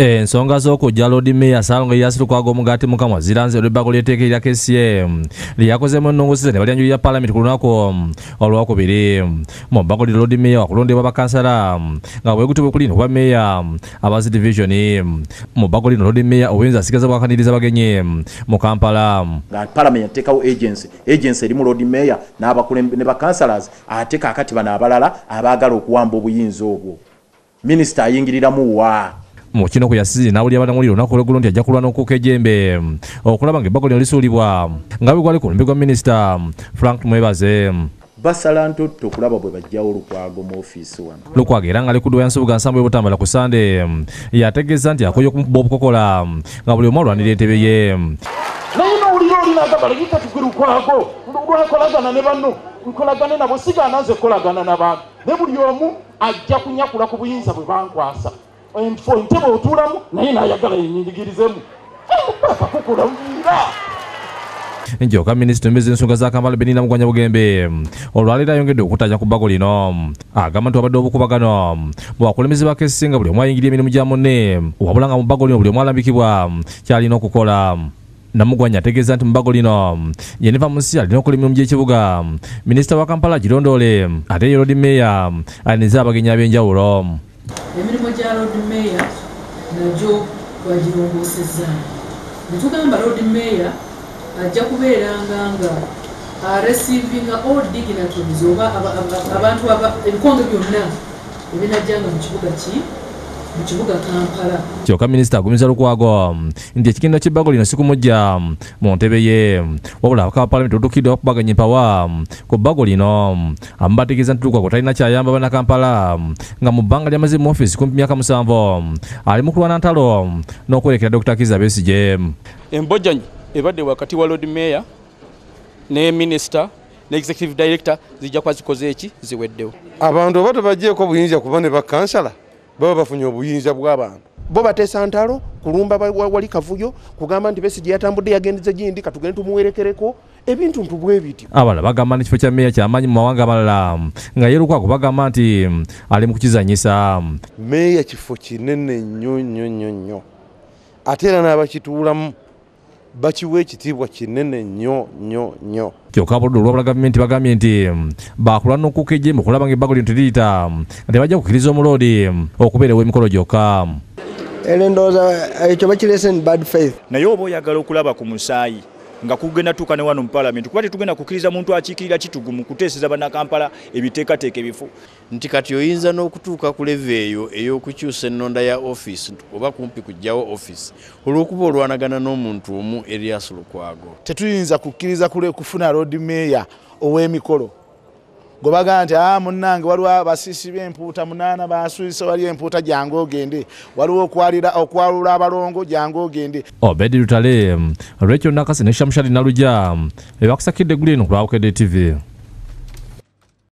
Ensonga z'okujja Lord Mayor Salongo Lukwago Omugati Mukama ziranze olw'ebbago lyeteekerera KCA lyakozemu ennongoosi ne balyanjulira Paalamenti ku lunaku olwokubiri. Mu bbago lino Lord Mayor wakulondebwa bakansala nga bwegutibwe kulino kuba Mayor abazi division. Mu bbago lino Lord Mayor obuyinza asigaza bwakaniriza bagenyi mu Kampala. Nga Paalamenti yateekawo agency erimu Lord Mayor n'abakulembe ne bakansalas ate kaakati bano abalala abaagala okuwamba obuyinza obwo. Minisita ayingiriramu wa mu kino ku yasizi n'awulira abanamuliro olunaku olw'eggulo nti ajja kulwana okuuka ejjembe okulaba ng'ebbago lino lisuulibwa nga bwe gwali ku lumbe gwa minisita Frank Mwebaze. Basala ntotto okulaba bwe bajjawo Lukwago mu ofiisi wano. Lukwago era nga alikuddwa Nsubuga nsambu y'obutambala ku Sande yategeeza nti akoye okumukuba obukokola nga buli omu alwanira entebe ye. Naye n'owulira olina agambala yita tugwe Lukwago lwakolagana ne banno nkolagane nabo sigaana nze kolagana n'abantu ne buli omu ajja kunyakula ku buyinza bwe bankwasa. Entebe otulamu naye n'ayagala yenyingirizemu akakukulaira. Njoka minisita embezi ensonga za Kampala Benina Mugwanya Bugembe olwaleero ayongedde okutaja ku bbago lino. Agamba nti wabadde obukubagano mu bakulembeze ba KCA nga buli omu ayingirira emirimu gya munne wabula nga mu bbago lino buli omu alambikibwa kyalina okukola. Namugwanya ategeeza nti mu bbago lino Jennifer Musi alina okola emirimu gy'ekibuga minisita wa Kampala girondoole ate ye Lord Mayor aliniza abagenyi ab'enjawulo. Emirimu gya Lord Mayor nagyo twagirongoosezza. Ne tugamba Lord Mayor ajja kubeeranga nga arecevinga all dignitaries oba abantu ebikonge byonna ebinajjanga mu kibuga Kampala. Kyokka minisita agumiza Lukwago nti ekigendera ky'ebbago lino si kumujja mu ntebe ye wabula abaka ba Paalamenti otuukiddwa okubaganya empawa ku bbago lino. Abamu bategeeza nti Lukwago talina kyayamba bana Kampala nga mu bbanga lyamaze mu ofiisi kumpi myaka 7 ali mu kulwana ntalo n'okwerekera Dr. Kizza Besigye. Embojjanyi ebadde wakati wa Lord Mayor ne Minister ne Executive Director zijja kuba zikoze eki ziweddewo. Abantu oba tebaggyeko buyinza kuba ne bakansala baba bafunye obuyinza bw'abantu bo bateesa ntalo kulumba wali kavuyo kugamba nti Besigye yatambudde yagendeze gindi katugende tumuwerekereko ebintu ntubwe biti. Abalala bagamba nti ekifo kya Mayor ky'amaanyi mu mawanga amalala nga ye Lukwago bagamba nti ali mu kukizanyisa. Mayor kifo kinene nnyo ate era n'abakituulamu bakiwa ekitiibwa kinene nnyo. Kyokka abuludde olwabula gavumenti bagambye nti baakulwana okuuka ejjembe okulaba ng'ebbago lino teriyita nga tebajja kukkiriza omuloodi okubeerawo emikolo gyokka. Ndowooza ekyo bakireese in bad faith. Naye oba oyagala okulaba ku musaayi nga kugenda tuuka ne wano mu Paalamenti kuba tetugenda kukkiriza muntu akiikirira kitugu mu kuteeseza bannakampala ebiteekateeka ebifu. Nti kati oyinza n'okutuuka ku leve eyo ey'okukyusa ennonda ya ofiisi oba kumpi kujjawo ofiisi olw'okuba olwanagana n'omuntu omu Erias Lukwago. Tetuyinza kukkiriza kufuna Lord Mayor ow'emikolo gwe bagamba nti munnange waliwo abasiisi b'empuuta 8 basuise wali empuuta jangu ogende waliwo okwalula abalongo jangu ogende. Obedi Lutale Rachel Nakasi ne Shamshali Naluja ebakusakidde eggulu eno ku Lwabukedde TV.